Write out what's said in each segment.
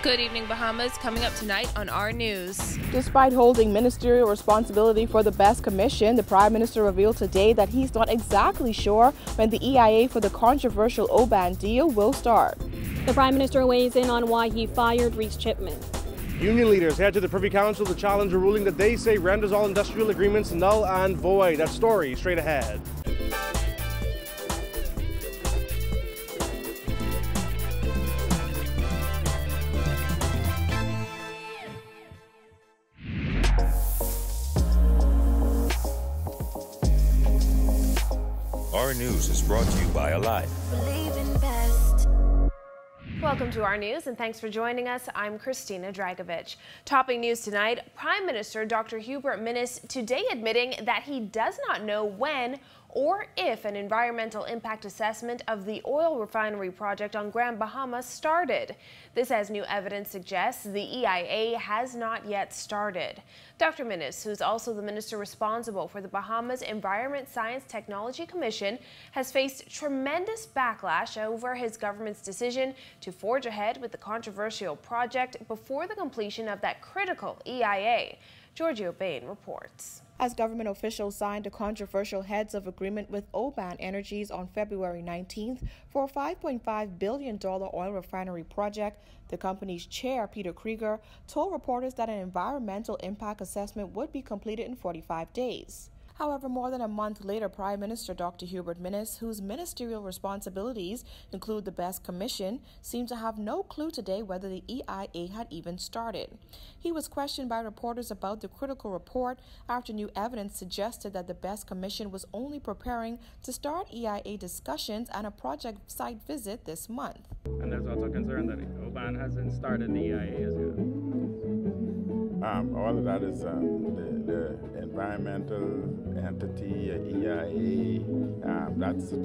Good evening, Bahamas. Coming up tonight on our news. Despite holding ministerial responsibility for the BESS Commission, the Prime Minister revealed today that he's not exactly sure when the EIA for the controversial O-band deal will start. The Prime Minister weighs in on why he fired Reese Chipman. Union leaders head to the Privy Council to challenge a ruling that they say renders all industrial agreements null and void. That story straight ahead. Our news is brought to you by Alive. Welcome to our news and thanks for joining us. I'm Christina Dragovich. Topping news tonight, Prime Minister Dr. Hubert Minnis today admitting that he does not know when or if an environmental impact assessment of the oil refinery project on Grand Bahama started. This, as new evidence suggests, the EIA has not yet started. Dr. Minnis, who's also the minister responsible for the Bahamas Environment Science Technology Commission, has faced tremendous backlash over his government's decision to forge ahead with the controversial project before the completion of that critical EIA. Giorgio Bain reports. As government officials signed a controversial heads of agreement with O-band Energies on February 19th for a $5.5 billion oil refinery project, the company's chair, Peter Krieger, told reporters that an environmental impact assessment would be completed in 45 days. However, more than a month later, Prime Minister Dr. Hubert Minnis, whose ministerial responsibilities include the BESS Commission, seemed to have no clue today whether the EIA had even started. He was questioned by reporters about the critical report after new evidence suggested that the BESS Commission was only preparing to start EIA discussions and a project site visit this month. And there's also concern that O-band hasn't started the EIA as yet. All of that is the environmental entity, EIA,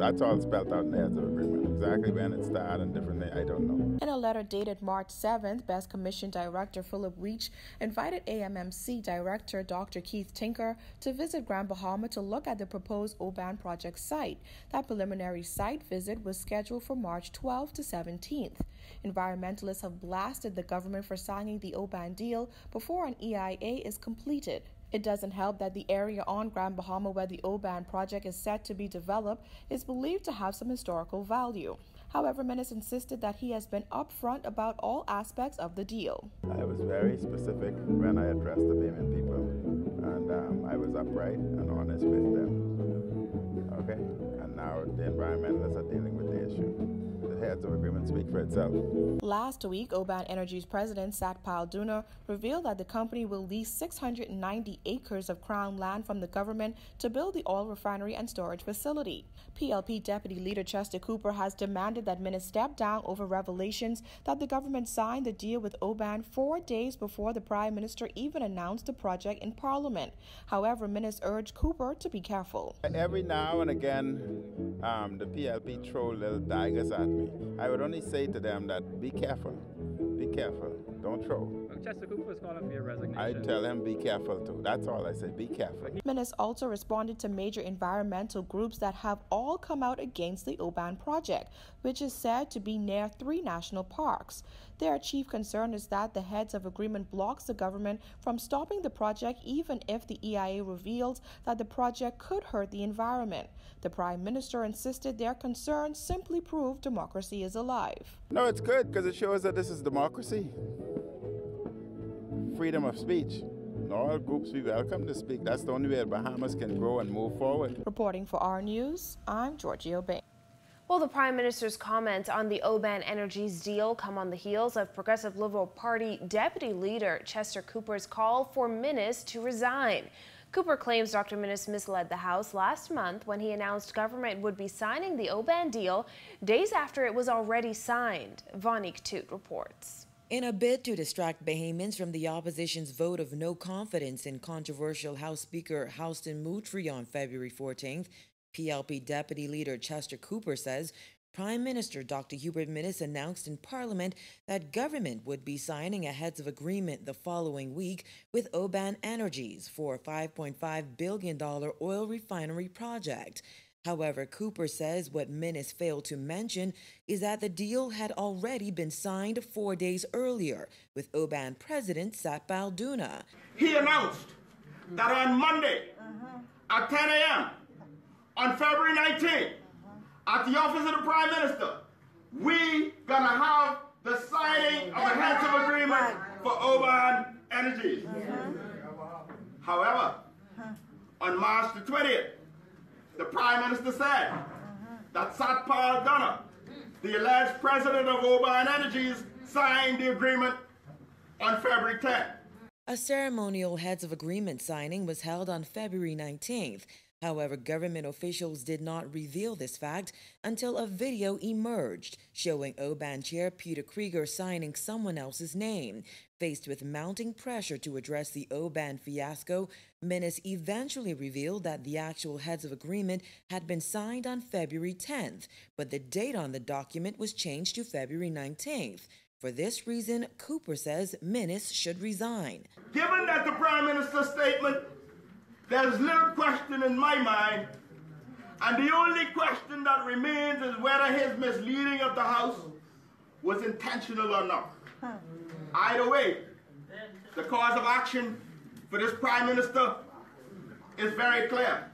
that's all spelled out in the heads of agreement. Exactly when it started and different things, I don't know. In a letter dated March 7th, BESS Commission Director Philip Weech invited AMMC Director Dr. Keith Tinker to visit Grand Bahama to look at the proposed O-band project site. That preliminary site visit was scheduled for March 12th to 17th. Environmentalists have blasted the government for signing the O-band deal before an EIA is completed. It doesn't help that the area on Grand Bahama where the O-band project is set to be developed is believed to have some historical value. However, Minnis insisted that he has been upfront about all aspects of the deal. I was very specific when I addressed the payment people, and I was upright and honest with them. Okay? And now the environmentalists are dealing with the issue. The heads of agreement speak for itself. Last week, O-band Energy's president, Satpal Duna, revealed that the company will lease 690 acres of Crown land from the government to build the oil refinery and storage facility. PLP Deputy Leader Chester Cooper has demanded that Minnis step down over revelations that the government signed the deal with O-band 4 days before the Prime Minister even announced the project in Parliament. However, Minnis urged Cooper to be careful. Every now and again, the PLP throw little daggers at me. I would only say to them that be careful, don't throw. Chester Cooper was calling for your resignation. I tell him be careful too. That's all I say, be careful. Minnis also responded to major environmental groups that have all come out against the O-band project, which is said to be near 3 national parks. Their chief concern is that the heads of agreement blocks the government from stopping the project even if the EIA reveals that the project could hurt the environment. The Prime Minister insisted their concerns simply prove democracy is alive. No, it's good because it shows that this is democracy. Freedom of speech. And all groups we welcome to speak. That's the only way Bahamas can grow and move forward. Reporting for our news, I'm Giorgio Bain. Well, the Prime Minister's comments on the O-band Energies deal come on the heels of Progressive Liberal Party Deputy Leader Chester Cooper's call for Minnis to resign. Cooper claims Dr. Minnis misled the House last month when he announced government would be signing the O-band deal days after it was already signed. Vonique Toot reports. In a bid to distract Bahamians from the opposition's vote of no confidence in controversial House Speaker Houston Moutrie on February 14th, PLP Deputy Leader Chester Cooper says Prime Minister Dr. Hubert Minnis announced in Parliament that government would be signing a heads of agreement the following week with O-band Energies for a $5.5 billion oil refinery project. However, Cooper says what Minnis failed to mention is that the deal had already been signed 4 days earlier with Oban President Satpal Duna. He announced that on Monday at 10 a.m. on February 19th at the office of the Prime Minister, we gonna have the signing of a heads of agreement for Oban Energies. However, on March the 20th, the Prime Minister said that Satpal Duna, the alleged president of Oban Energies, signed the agreement on February 10th. A ceremonial heads of agreement signing was held on February 19th. However, government officials did not reveal this fact until a video emerged showing Oban Chair Peter Krieger signing someone else's name. Faced with mounting pressure to address the Oban fiasco, Minnis eventually revealed that the actual heads of agreement had been signed on February 10th, but the date on the document was changed to February 19th. For this reason, Cooper says Minnis should resign. Given that the Prime Minister's statement, there's little question in my mind, and the only question that remains is whether his misleading of the House was intentional or not. Either way, the course of action for this Prime Minister is very clear.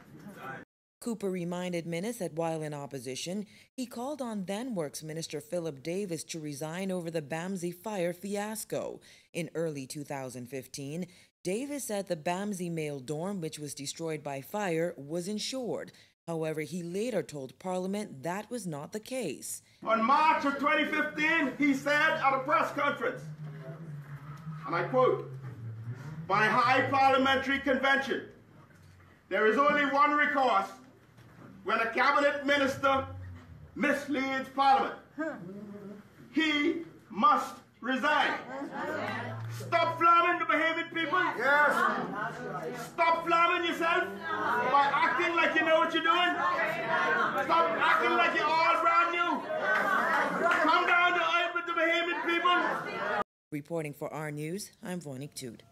Cooper reminded Minnis that while in opposition, he called on then-Works Minister Philip Davis to resign over the Bamsey fire fiasco. In early 2015, Davis said the Bamsey male dorm, which was destroyed by fire, was insured. However, he later told Parliament that was not the case. On March of 2015, he said at a press conference, and I quote, "By high parliamentary convention, there is only one recourse when a cabinet minister misleads Parliament. He must resign." Stop flamming the Bahamian people. Yes. Stop flamming yourself by acting like you know what you're doing. Stop acting like you're all brand new. Come down to earth with the Bahamian people. Reporting for our News, I'm Vonique Toot.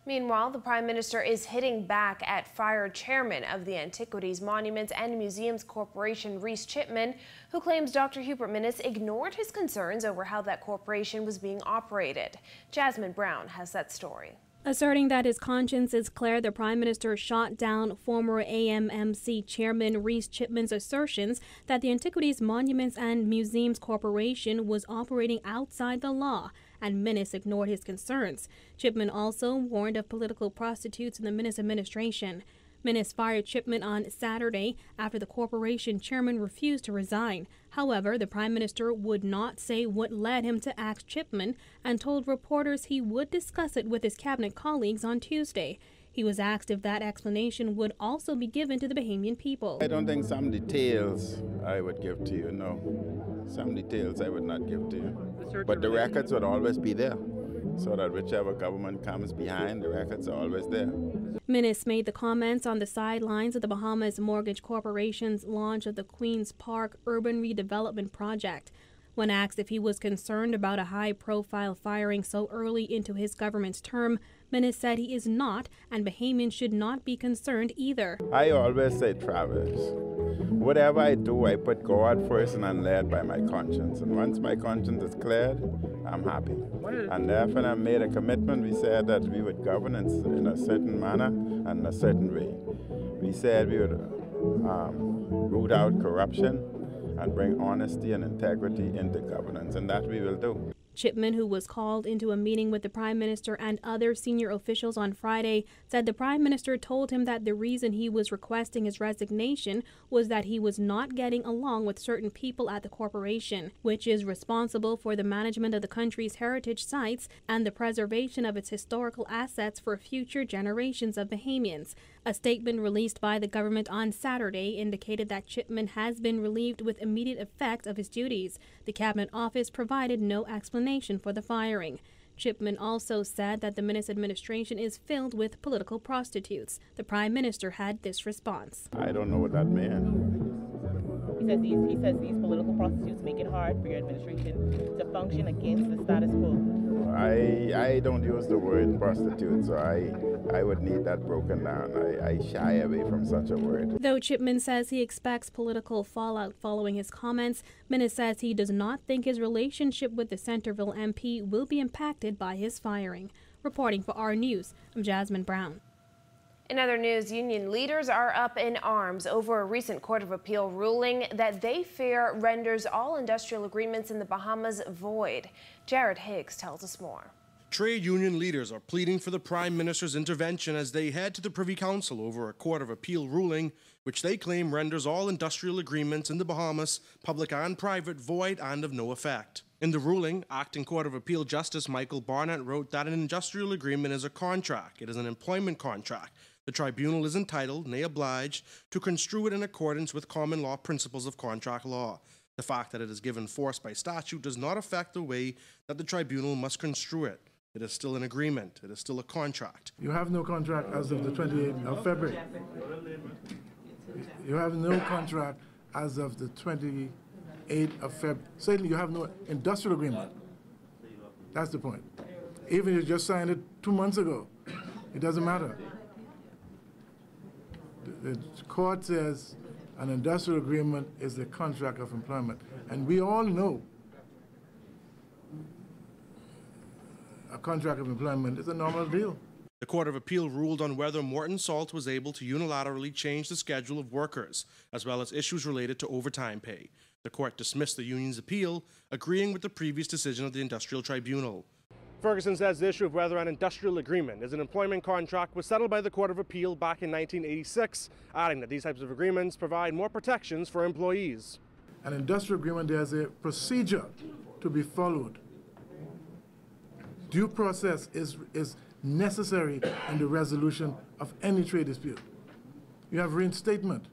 Meanwhile, the Prime Minister is hitting back at fired chairman of the Antiquities, Monuments and Museums Corporation, Reese Chipman, who claims Dr. Hubert Minnis ignored his concerns over how that corporation was being operated. Jasmine Brown has that story. Asserting that his conscience is clear, the Prime Minister shot down former AMMC Chairman Reese Chipman's assertions that the Antiquities, Monuments and Museums Corporation was operating outside the law, and Minnis ignored his concerns. Chipman also warned of political prostitutes in the Minnis administration. Minnis fired Chipman on Saturday after the corporation chairman refused to resign. However, the Prime Minister would not say what led him to axe Chipman and told reporters he would discuss it with his cabinet colleagues on Tuesday. He was asked if that explanation would also be given to the Bahamian people. I don't think some details I would give to you, no. Some details I would not give to you. But the records would always be there, so that whichever government comes behind, the records are always there. Minnis made the comments on the sidelines of the Bahamas Mortgage Corporation's launch of the Queen's Park Urban Redevelopment Project. When asked if he was concerned about a high-profile firing so early into his government's term, Minnis said he is not, and Bahamians should not be concerned either. I always say, Travis, whatever I do, I put God first and I'm led by my conscience. And once my conscience is cleared, I'm happy. And therefore I made a commitment. We said that we would govern in a certain manner and in a certain way. We said we would root out corruption and bring honesty and integrity into governance, and that we will do. Chipman, who was called into a meeting with the Prime Minister and other senior officials on Friday, said the Prime Minister told him that the reason he was requesting his resignation was that he was not getting along with certain people at the corporation, which is responsible for the management of the country's heritage sites and the preservation of its historical assets for future generations of Bahamians. A statement released by the government on Saturday indicated that Chipman has been relieved with immediate effect of his duties. The Cabinet Office provided no explanation for the firing. Chipman also said that the Minnis administration is filled with political prostitutes. The Prime Minister had this response. I don't know what that means. He says these political prostitutes make it hard for your administration to function against the status quo. I don't use the word prostitute, so I would need that broken down. I shy away from such a word. Though Chipman says he expects political fallout following his comments, Minnis says he does not think his relationship with the Centerville MP will be impacted by his firing. Reporting for our News, I'm Jasmine Brown. In other news, union leaders are up in arms over a recent Court of Appeal ruling that they fear renders all industrial agreements in the Bahamas void. Jared Higgs tells us more. Trade union leaders are pleading for the Prime Minister's intervention as they head to the Privy Council over a Court of Appeal ruling which they claim renders all industrial agreements in the Bahamas, public and private, void and of no effect. In the ruling, Acting Court of Appeal Justice Michael Barnett wrote that an industrial agreement is a contract. It is an employment contract. The tribunal is entitled, nay obliged, to construe it in accordance with common law principles of contract law. The fact that it is given force by statute does not affect the way that the tribunal must construe it. It is still an agreement. It is still a contract. You have no contract as of the 28th of February. You have no contract as of the 28th of February. Certainly you have no industrial agreement. That's the point. Even if you just signed it 2 months ago, it doesn't matter. The court says an industrial agreement is a contract of employment. And we all know a contract of employment is a normal deal. The Court of Appeal ruled on whether Morton Salt was able to unilaterally change the schedule of workers, as well as issues related to overtime pay. The court dismissed the union's appeal, agreeing with the previous decision of the Industrial Tribunal. Ferguson says the issue of whether an industrial agreement is an employment contract was settled by the Court of Appeal back in 1986, adding that these types of agreements provide more protections for employees. An industrial agreement, there's a procedure to be followed. Due process is necessary in the resolution of any trade dispute. You have reinstatement.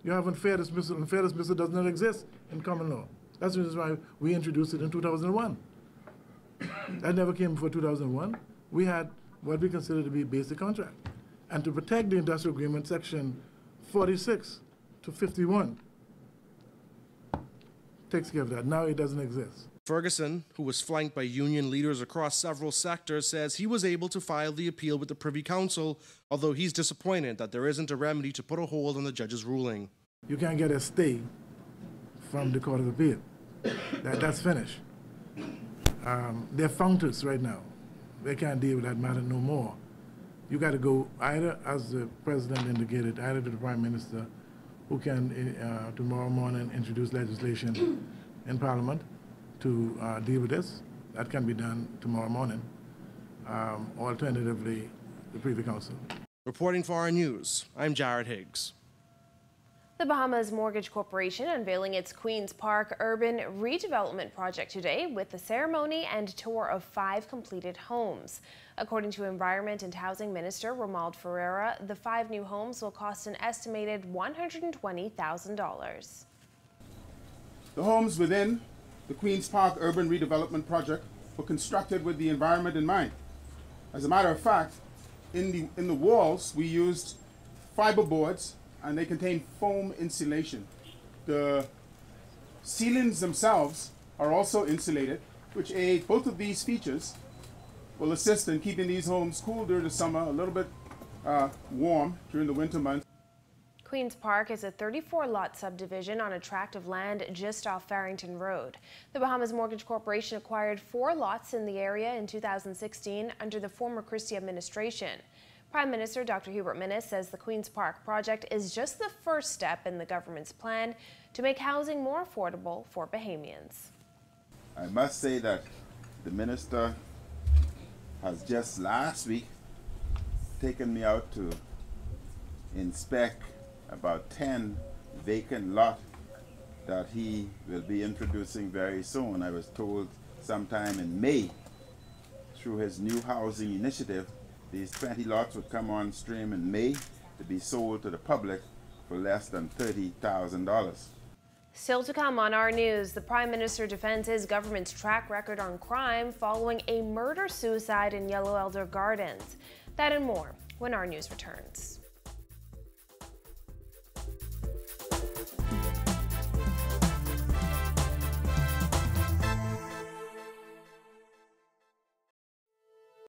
You have unfair dismissal. Unfair dismissal does not exist in common law. That's the reason why we introduced it in 2001. That never came before 2001. We had what we consider to be basic contract. And to protect the industrial agreement, section 46 to 51 takes care of that. Now it doesn't exist. Ferguson, who was flanked by union leaders across several sectors, says he was able to file the appeal with the Privy Council, although he's disappointed that there isn't a remedy to put a hold on the judge's ruling. You can't get a stay from the Court of Appeal. That's finished. They're functus right now. They can't deal with that matter no more. You got to go either, as the President indicated, either to the Prime Minister, who can tomorrow morning introduce legislation in Parliament to deal with this. That can be done tomorrow morning. Alternatively, the Privy Council. Reporting for our News, I'm Jared Higgs. The Bahamas Mortgage Corporation unveiling its Queen's Park urban redevelopment project today with the ceremony and tour of 5 completed homes. According to Environment and Housing Minister Romuald Ferreira, the 5 new homes will cost an estimated $120,000. The homes within the Queen's Park Urban Redevelopment Project were constructed with the environment in mind. As a matter of fact, in the walls we used fiber boards and they contain foam insulation. The ceilings themselves are also insulated, which aid both of these features will assist in keeping these homes cool during the summer, a little bit warm during the winter months. Queen's Park is a 34-lot subdivision on a tract of land just off Farrington Road. The Bahamas Mortgage Corporation acquired 4 lots in the area in 2016 under the former Christie administration. Prime Minister Dr. Hubert Minnis says the Queen's Park project is just the first step in the government's plan to make housing more affordable for Bahamians. I must say that the minister has just last week taken me out to inspect about 10 vacant lots that he will be introducing very soon. I was told sometime in May through his new housing initiative. These 20 lots would come on stream in May to be sold to the public for less than $30,000. Still to come on our News, the Prime Minister defends his government's track record on crime following a murder-suicide in Yellow Elder Gardens. That and more when our News returns.